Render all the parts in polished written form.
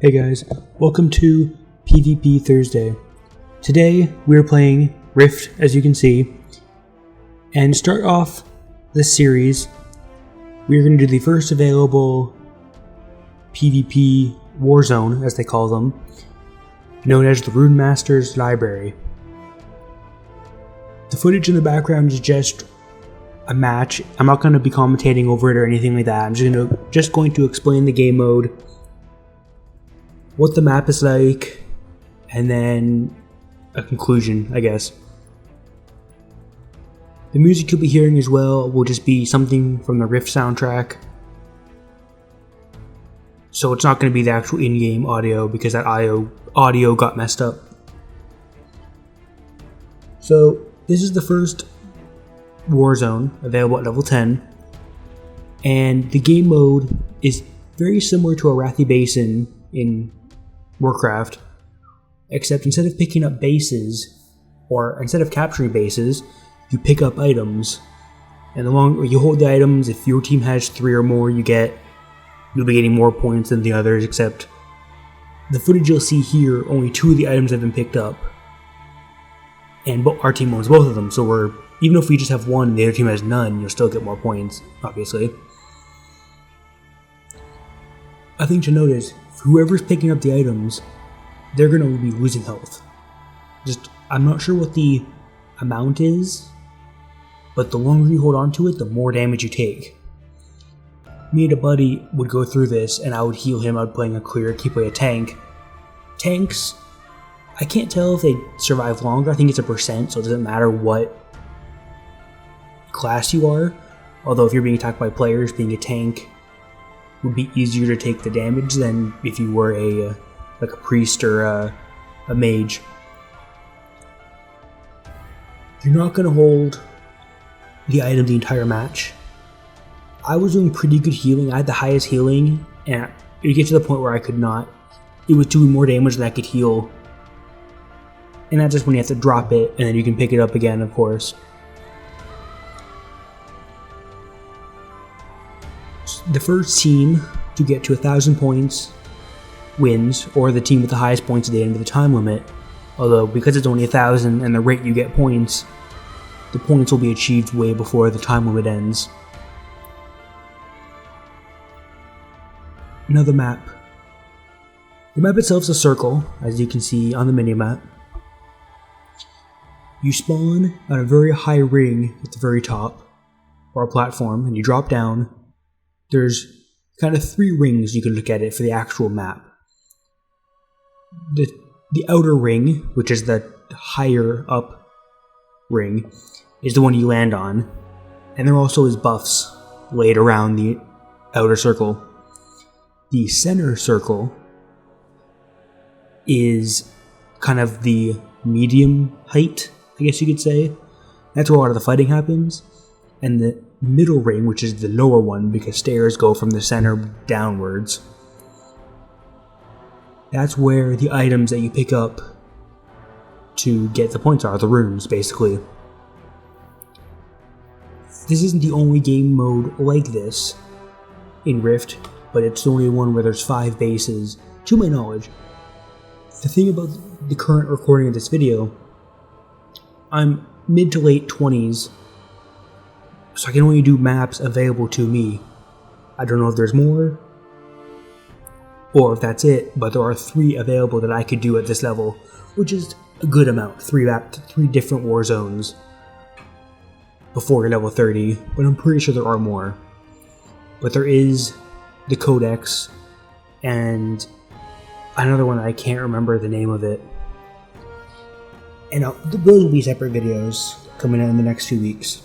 Hey guys, welcome to PvP Thursday. Today we're playing Rift, as you can see, and to start off this series, we're going to do the first available PvP Warzone, as they call them, known as the Runemaster's Library. The footage in the background is just a match. I'm not going to be commentating over it or anything like that. I'm just going to explain the game mode, what the map is like, and then a conclusion, I guess. The music you'll be hearing as well will just be something from the Rift soundtrack. So it's not going to be the actual in-game audio because that audio got messed up. So this is the first Warzone available at level 10. And the game mode is very similar to Arathi Basin in Warcraft, except instead of picking up bases, or instead of capturing bases, you pick up items. And the longer you hold the items, if your team has 3 or more, you'll be getting more points than the others, except the footage you'll see here, only 2 of the items have been picked up. And our team owns both of them, so even if we just have 1 and the other team has none, you'll still get more points, obviously. A thing to note is, whoever's picking up the items, they're going to be losing health. I'm not sure what the amount is, but the longer you hold on to it, the more damage you take. Me and a buddy would go through this, and I would heal him. I would playing a clear, keep away a tank. Tanks, I can't tell if they survive longer. I think it's a percent, so it doesn't matter what class you are. Although if you're being attacked by players, being a tank would be easier to take the damage than if you were a priest or a mage. You're not going to hold the item the entire match. I was doing pretty good healing. I had the highest healing, and it would get to the point where I could not. It was doing more damage than I could heal. And that's just when you have to drop it, and then you can pick it up again, of course. The first team to get to 1,000 points wins, or the team with the highest points at the end of the time limit. Although, because it's only 1,000 and the rate you get points, the points will be achieved way before the time limit ends. Another map. The map itself is a circle, as you can see on the minimap. You spawn on a very high ring at the very top, or a platform, and you drop down. There's kind of 3 rings you can look at it for the actual map. The outer ring, which is the higher up ring, is the one you land on, and there also is buffs laid around the outer circle. The center circle is kind of the medium height, I guess you could say. That's where a lot of the fighting happens. And the middle ring, which is the lower one, because stairs go from the center downwards, that's where the items that you pick up to get the points are, the runes, basically. This isn't the only game mode like this in Rift, but it's the only one where there's 5 bases, to my knowledge. The thing about the current recording of this video, I'm mid to late 20s, so I can only do maps available to me. I don't know if there's more, or if that's it, but there are 3 available that I could do at this level, which is a good amount. 3 different war zones before you're level 30, but I'm pretty sure there are more. But there is the Codex, and another one I can't remember the name of it. And those will be separate videos coming out in the next few weeks.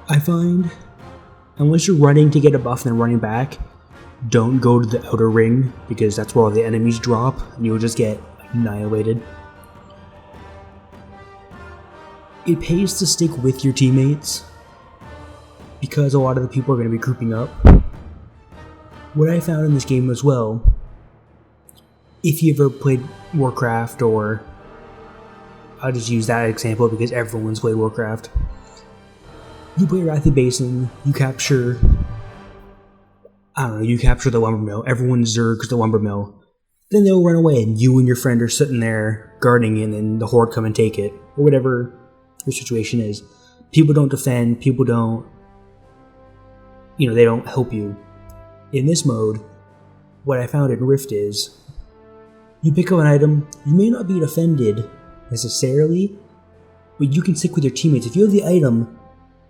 I find, unless you're running to get a buff and then running back, don't go to the outer ring, because that's where all the enemies drop, and you'll just get annihilated. It pays to stick with your teammates, because a lot of the people are going to be grouping up. What I found in this game as well, if you ever played Warcraft, or I'll just use that example because everyone's played Warcraft. You play Arathi Basin, you capture I don't know, you capture the lumber mill, everyone zergs the lumber mill, then they'll run away and you and your friend are sitting there guarding it and then the horde come and take it, or whatever your situation is. People don't defend, people don't, they don't help you. In this mode, what I found in Rift is, you pick up an item, you may not be defended necessarily, but you can stick with your teammates. If you have the item,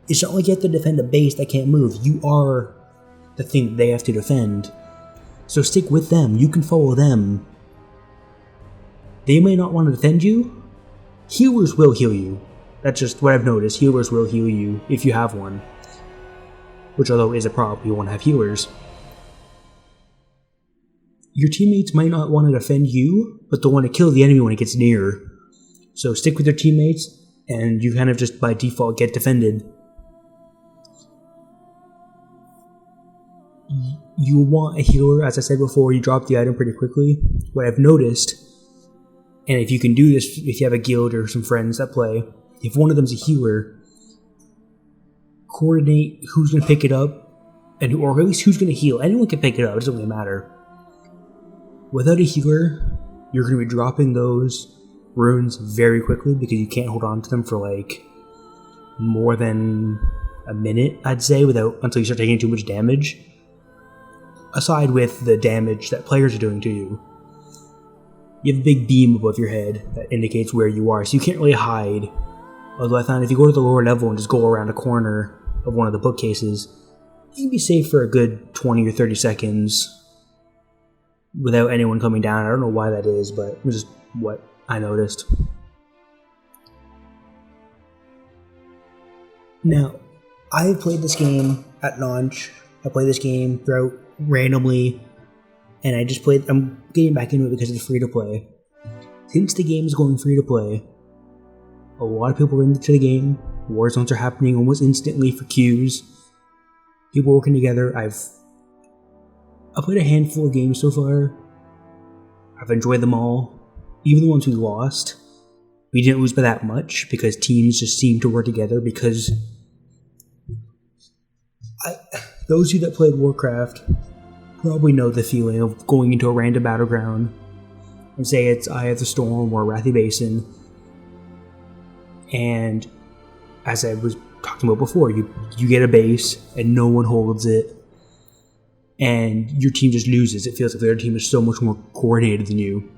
it's not like you have to defend a base that can't move. You are the thing that they have to defend. So stick with them, you can follow them. They may not want to defend you. Healers will heal you. That's just what I've noticed. Healers will heal you if you have one. Which, although is a problem, you want to have healers. Your teammates might not want to defend you, but they'll want to kill the enemy when it gets near. So stick with your teammates, and you kind of just by default get defended. You want a healer, as I said before, you drop the item pretty quickly. What I've noticed, and if you can do this, if you have a guild or some friends that play, if one of them's a healer, coordinate who's going to pick it up, or at least who's going to heal. Anyone can pick it up, it doesn't really matter. Without a healer, you're going to be dropping those runes very quickly because you can't hold on to them for like more than a minute, I'd say, until you start taking too much damage. Aside with the damage that players are doing to you. You have a big beam above your head that indicates where you are, so you can't really hide. Although I found if you go to the lower level and just go around a corner of one of the bookcases, you can be safe for a good 20 or 30 seconds without anyone coming down. I don't know why that is, but it's just what I noticed. Now, I've played this game at launch. I played this game throughout randomly, and I'm getting back into it because it's free to play. Since the game is going free to play, a lot of people are into the game. War zones are happening almost instantly for queues. People working together. I've played a handful of games so far. I've enjoyed them all. Even the ones we lost, we didn't lose by that much because teams just seemed to work together. Because those of you that played Warcraft probably know the feeling of going into a random battleground and say it's Eye of the Storm or Wrathy Basin, and as I was talking about before, you get a base and no one holds it, and your team just loses. It feels like their team is so much more coordinated than you.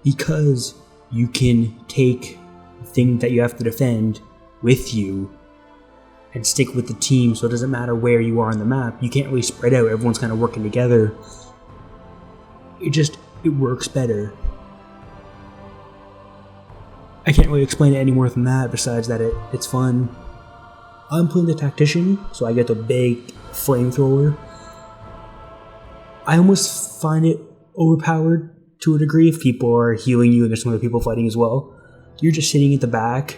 Because you can take the thing that you have to defend with you and stick with the team, so it doesn't matter where you are on the map. You can't really spread out, everyone's kind of working together. It works better. I can't really explain it any more than that, besides that it's fun. I'm playing the Tactician, so I get the big flamethrower. I almost find it overpowered to a degree if people are healing you and there's some other people fighting as well. You're just sitting at the back,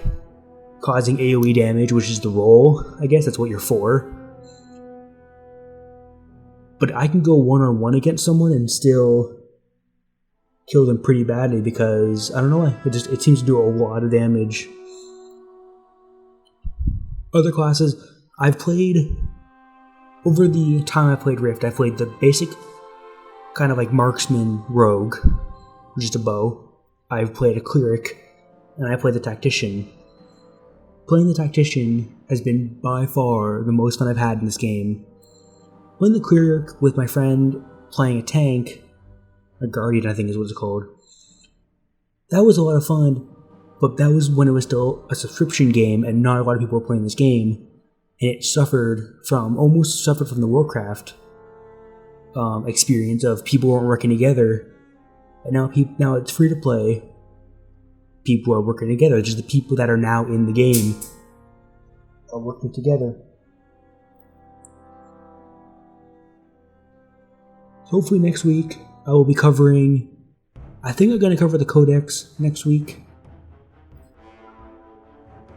causing AoE damage, which is the role. I guess that's what you're for. But I can go one-on-one against someone and still kill them pretty badly because, I don't know why, it seems to do a lot of damage. Other classes, I've played, over the time I played Rift, I played the basic kind of like marksman rogue, which is a bow. I've played a cleric, and I played the Tactician. Playing the Tactician has been by far the most fun I've had in this game. Playing the cleric with my friend, playing a tank, a guardian I think is what it's called, that was a lot of fun, but that was when it was still a subscription game and not a lot of people were playing this game, and it almost suffered from the Warcraft experience of people weren't working together, and now it's free to play. People are working together. Just the people that are now in the game are working together. Hopefully next week I will be covering, I think I'm going to cover the Codex next week.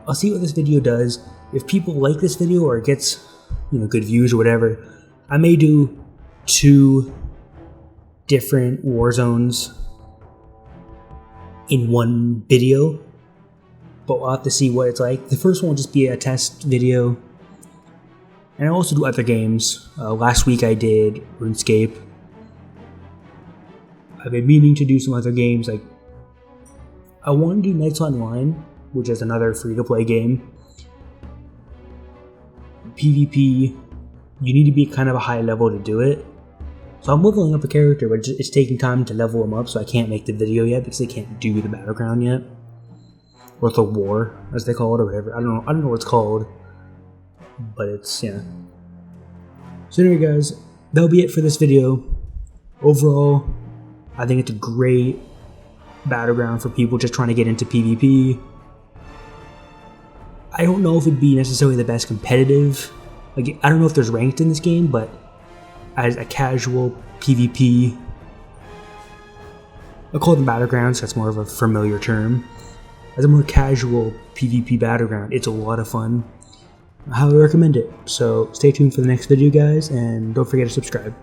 I'll see what this video does. If people like this video or it gets good views or whatever, I may do 2 different war zones in one video, but we'll have to see what it's like. The first one will just be a test video, And I also do other games. Last week I did RuneScape. I've been meaning to do some other games, like I want to do Knights Online, which is another free-to-play game. PvP, you need to be kind of a high level to do it. So I'm leveling up a character, but it's taking time to level him up, so I can't make the video yet because I can't do the battleground yet. Or the war, as they call it, or whatever. I don't know what it's called. But it's, yeah. So anyway guys, that'll be it for this video. Overall, I think it's a great battleground for people just trying to get into PvP. I don't know if it'd be necessarily the best competitive. Like, I don't know if there's ranked in this game, but as a casual PvP, I call them battlegrounds, that's more of a familiar term. As a more casual PvP battleground, it's a lot of fun. I highly recommend it. So stay tuned for the next video guys, and don't forget to subscribe.